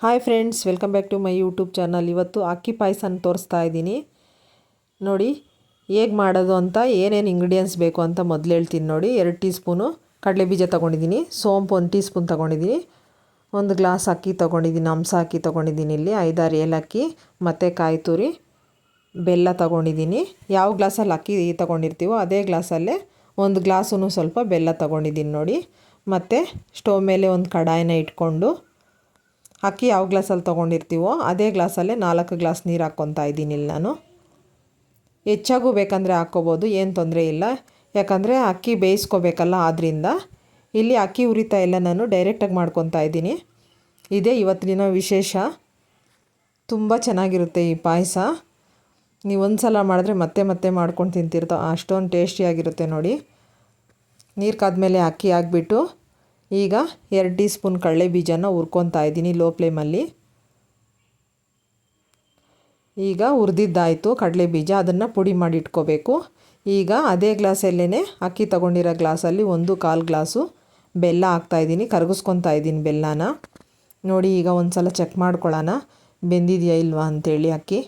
Hi friends, welcome back to my YouTube channel. ಇವತ್ತು ಅಕ್ಕಿ ಪಾಯಸನ ತೋರಿಸ್ತಾ ಇದ್ದೀನಿ ನೋಡಿ. ಹೇಗೆ ಮಾಡೋದು ಅಂತ, ಏನೇನು ಇಂಗ್ರೀಡಿಯೆಂಟ್ಸ್ ಬೇಕು ಅಂತ ಮೊದಲು ಹೇಳ್ತೀನಿ ನೋಡಿ. 2 ಟೀ ಸ್ಪೂನು ಕಡಲೆ ಬೀಜ ತೊಗೊಂಡಿದ್ದೀನಿ, ಸೋಂಪು 1 ಟೀ ಸ್ಪೂನ್ ತೊಗೊಂಡಿದ್ದೀನಿ, 1 ಗ್ಲಾಸ್ ಅಕ್ಕಿ ತೊಗೊಂಡಿದ್ದೀನಿ, ಹಂಸ ಅಕ್ಕಿ ತೊಗೊಂಡಿದ್ದೀನಿ, ಇಲ್ಲಿ 5-6 ಏಲಕ್ಕಿ ಮತ್ತು ಕಾಯಿ ತುರಿ, ಬೆಲ್ಲ ತೊಗೊಂಡಿದ್ದೀನಿ. ಯಾವ ಗ್ಲಾಸಲ್ಲಿ ಅಕ್ಕಿ ತೊಗೊಂಡಿರ್ತೀವೋ ಅದೇ ಗ್ಲಾಸಲ್ಲೇ 1 ಗ್ಲಾಸೂ ಸ್ವಲ್ಪ ಬೆಲ್ಲ ತೊಗೊಂಡಿದ್ದೀನಿ ನೋಡಿ. ಮತ್ತು ಸ್ಟವ್ ಮೇಲೆ ಒಂದು ಕಡಾಯಿನ ಇಟ್ಕೊಂಡು ಅಕ್ಕಿ ಯಾವ ಗ್ಲಾಸಲ್ಲಿ ತೊಗೊಂಡಿರ್ತೀವೋ ಅದೇ ಗ್ಲಾಸಲ್ಲೇ 4 ಗ್ಲಾಸ್ ನೀರು ಹಾಕ್ಕೊತಾ ಇದ್ದೀನಿ ಇಲ್ಲಿ ನಾನು. ಹೆಚ್ಚಾಗೂ ಬೇಕಂದರೆ ಹಾಕ್ಕೋಬೋದು, ಏನು ತೊಂದರೆ ಇಲ್ಲ, ಯಾಕಂದರೆ ಅಕ್ಕಿ ಬೇಯಿಸ್ಕೋಬೇಕಲ್ಲ. ಆದ್ದರಿಂದ ಇಲ್ಲಿ ಅಕ್ಕಿ ಉರಿತಾ ಎಲ್ಲ ನಾನು ಡೈರೆಕ್ಟಾಗಿ ಮಾಡ್ಕೊತಾ ಇದ್ದೀನಿ. ಇದೇ ಇವತ್ತಿನ ವಿಶೇಷ. ತುಂಬ ಚೆನ್ನಾಗಿರುತ್ತೆ ಈ ಪಾಯಸ. ನೀವು ಒಂದು ಸಲ ಮಾಡಿದ್ರೆ ಮತ್ತೆ ಮತ್ತೆ ಮಾಡ್ಕೊಂಡು ತಿಂತಿರ್ತಾವೆ, ಅಷ್ಟೊಂದು ಟೇಸ್ಟಿಯಾಗಿರುತ್ತೆ ನೋಡಿ. ನೀರು ಕಾದ್ಮೇಲೆ ಅಕ್ಕಿ ಹಾಕ್ಬಿಟ್ಟು ಈಗ 2 ಟೀ ಸ್ಪೂನ್ ಕಡಲೆ ಬೀಜನ ಹುರ್ಕೊತಾ ಇದ್ದೀನಿ ಲೋ ಫ್ಲೇಮಲ್ಲಿ. ಈಗ ಹುರಿದಿದ್ದಾಯಿತು ಕಡಲೆ ಬೀಜ, ಅದನ್ನು ಪುಡಿ ಮಾಡಿ ಇಟ್ಕೋಬೇಕು. ಈಗ ಅದೇ ಗ್ಲಾಸಲ್ಲೇ ಅಕ್ಕಿ ತೊಗೊಂಡಿರೋ ಗ್ಲಾಸಲ್ಲಿ 1/4 ಗ್ಲಾಸು ಬೆಲ್ಲ ಹಾಕ್ತಾಯಿದ್ದೀನಿ, ಕರಗಿಸ್ಕೊತಾ ಇದ್ದೀನಿ ಬೆಲ್ಲನ ನೋಡಿ. ಈಗ ಒಂದು ಸಲ ಚೆಕ್ ಮಾಡ್ಕೊಳ್ಳೋಣ ಬೆಂದಿದೆಯಾ ಇಲ್ವಾ ಅಂಥೇಳಿ. ಅಕ್ಕಿ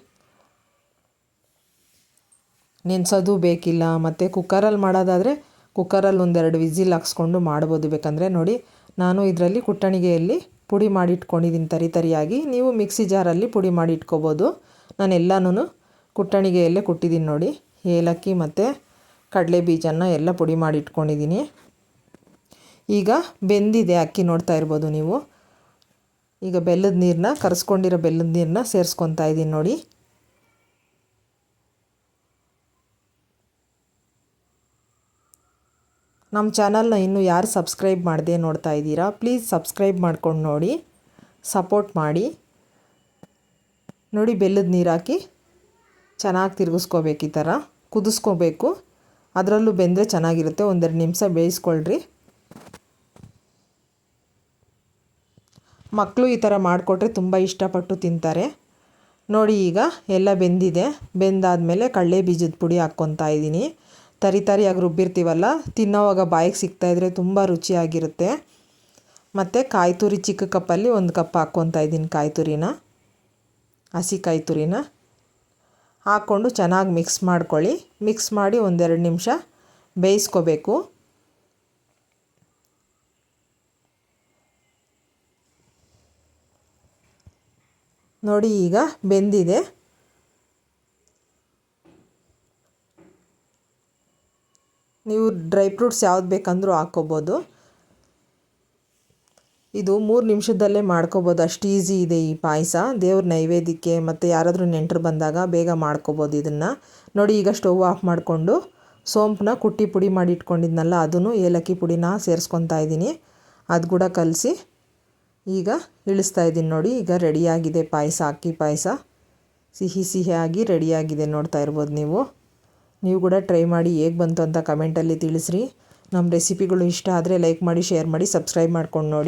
ನೆನೆಸೋದು ಬೇಕಿಲ್ಲ, ಮತ್ತು ಕುಕ್ಕರಲ್ಲಿ ಮಾಡೋದಾದರೆ ಕುಕ್ಕರಲ್ಲಿ 1-2 ವಿಸಿಲ್ ಹಾಕ್ಸ್ಕೊಂಡು ಮಾಡ್ಬೋದು ಬೇಕಂದರೆ ನೋಡಿ. ನಾನು ಇದರಲ್ಲಿ ಕುಟ್ಟಣಿಗೆಯಲ್ಲಿ ಪುಡಿ ಮಾಡಿ ಇಟ್ಕೊಂಡಿದ್ದೀನಿ ತರಿಯಾಗಿ. ನೀವು ಮಿಕ್ಸಿ ಜಾರಲ್ಲಿ ಪುಡಿ ಮಾಡಿ ಇಟ್ಕೋಬೋದು. ನಾನು ಎಲ್ಲನೂ ಕುಟ್ಟಣಿಗೆಯಲ್ಲೇ ಕುಟ್ಟಿದ್ದೀನಿ ನೋಡಿ. ಏಲಕ್ಕಿ ಮತ್ತು ಕಡಲೆ ಬೀಜನ ಎಲ್ಲ ಪುಡಿ ಮಾಡಿ ಇಟ್ಕೊಂಡಿದ್ದೀನಿ. ಈಗ ಬೆಂದಿದೆ ಅಕ್ಕಿ, ನೋಡ್ತಾ ಇರ್ಬೋದು ನೀವು. ಈಗ ಬೆಲ್ಲದ ನೀರನ್ನ, ಕರೆಸ್ಕೊಂಡಿರೋ ಬೆಲ್ಲದ ನೀರನ್ನ ಸೇರಿಸ್ಕೊತಾ ಇದ್ದೀನಿ ನೋಡಿ. ನಮ್ಮ ಚಾನಲ್ನ ಇನ್ನೂ ಯಾರು ಸಬ್ಸ್ಕ್ರೈಬ್ ಮಾಡದೆ ನೋಡ್ತಾ ಇದ್ದೀರಾ, ಪ್ಲೀಸ್ ಸಬ್ಸ್ಕ್ರೈಬ್ ಮಾಡ್ಕೊಂಡು ನೋಡಿ, ಸಪೋರ್ಟ್ ಮಾಡಿ ನೋಡಿ. ಬೆಲ್ಲದ ನೀರು ಹಾಕಿ ಚೆನ್ನಾಗಿ ತಿರುಗಿಸ್ಕೋಬೇಕು, ಈ ಥರ ಕುದಿಸ್ಕೋಬೇಕು. ಅದರಲ್ಲೂ ಬೆಂದರೆ ಚೆನ್ನಾಗಿರುತ್ತೆ. 1-2 ನಿಮಿಷ ಬೇಯಿಸ್ಕೊಳ್ರಿ. ಮಕ್ಕಳು ಈ ಥರ ಮಾಡಿಕೊಟ್ರೆ ತುಂಬ ಇಷ್ಟಪಟ್ಟು ತಿಂತಾರೆ ನೋಡಿ. ಈಗ ಎಲ್ಲ ಬೆಂದಿದೆ. ಬೆಂದಾದಮೇಲೆ ಕಡಲೆ ಬೀಜದ ಪುಡಿ ಹಾಕ್ಕೊತಾ ಇದ್ದೀನಿ. ತರಿಯಾಗಿ ರುಬ್ಬಿರ್ತೀವಲ್ಲ, ತಿನ್ನೋವಾಗ ಬಾಯಿಗೆ ಸಿಗ್ತಾಯಿದ್ರೆ ತುಂಬ ರುಚಿಯಾಗಿರುತ್ತೆ. ಮತ್ತು ಕಾಯಿ ತುರಿ ಚಿಕ್ಕ ಕಪ್ಪಲ್ಲಿ 1 ಕಪ್ ಹಾಕ್ಕೊತಾ ಇದ್ದೀನಿ. ಕಾಯಿ ತುರಿನ, ಹಸಿ ಕಾಯಿ ತುರಿನ ಹಾಕ್ಕೊಂಡು ಚೆನ್ನಾಗಿ ಮಿಕ್ಸ್ ಮಾಡ್ಕೊಳ್ಳಿ. ಮಿಕ್ಸ್ ಮಾಡಿ 1-2 ನಿಮಿಷ ಬೇಯಿಸ್ಕೋಬೇಕು ನೋಡಿ. ಈಗ ಬೆಂದಿದೆ. ನೀವು ಡ್ರೈ ಫ್ರೂಟ್ಸ್ ಯಾವ್ದು ಬೇಕಂದ್ರೂ ಹಾಕ್ಕೋಬೋದು. ಇದು 3 ನಿಮಿಷದಲ್ಲೇ ಮಾಡ್ಕೋಬೋದು, ಅಷ್ಟು ಈಸಿ ಇದೆ ಈ ಪಾಯಸ. ದೇವ್ರ ನೈವೇದ್ಯಕ್ಕೆ ಮತ್ತು ಯಾರಾದರೂ ನೆಂಟರು ಬಂದಾಗ ಬೇಗ ಮಾಡ್ಕೋಬೋದು ಇದನ್ನು ನೋಡಿ. ಈಗ ಸ್ಟವ್ ಆಫ್ ಮಾಡಿಕೊಂಡು ಸೋಂಪನ್ನ ಕುಟ್ಟಿ ಪುಡಿ ಮಾಡಿ ಇಟ್ಕೊಂಡಿದ್ನಲ್ಲ, ಅದನ್ನು ಏಲಕ್ಕಿ ಪುಡಿನ ಸೇರಿಸ್ಕೊತಾ ಇದ್ದೀನಿ. ಅದು ಕೂಡ ಕಲಸಿ ಈಗ ಇಳಿಸ್ತಾ ಇದ್ದೀನಿ ನೋಡಿ. ಈಗ ರೆಡಿಯಾಗಿದೆ ಪಾಯಸ, ಅಕ್ಕಿ ಪಾಯಸ ಸಿಹಿಯಾಗಿ ರೆಡಿಯಾಗಿದೆ, ನೋಡ್ತಾ ಇರ್ಬೋದು ನೀವು. ನೀವು ಕೂಡ ಟ್ರೈ ಮಾಡಿ ಹೇಗೆ ಬಂತು ಅಂತ ಕಮೆಂಟಲ್ಲಿ ತಿಳಿಸ್ರಿ. ನಮ್ಮ ರೆಸಿಪಿಗಳು ಇಷ್ಟ ಆದರೆ ಲೈಕ್ ಮಾಡಿ, ಶೇರ್ ಮಾಡಿ, ಸಬ್ಸ್ಕ್ರೈಬ್ ಮಾಡ್ಕೊಂಡು ನೋಡಿ.